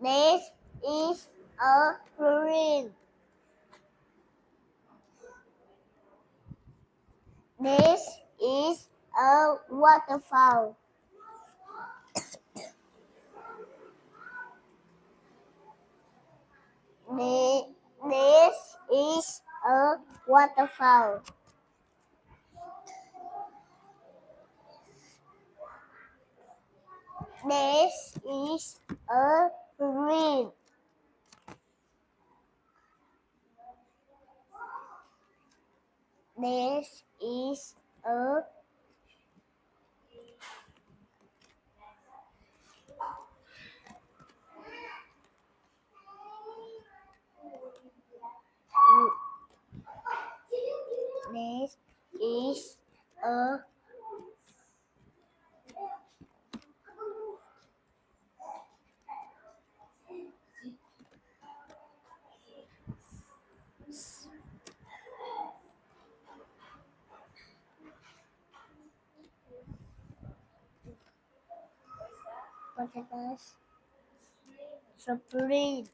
This is a ruin. This is a waterfall. This is a waterfall. This is a ruin. This is a this is a what is this? Submarine.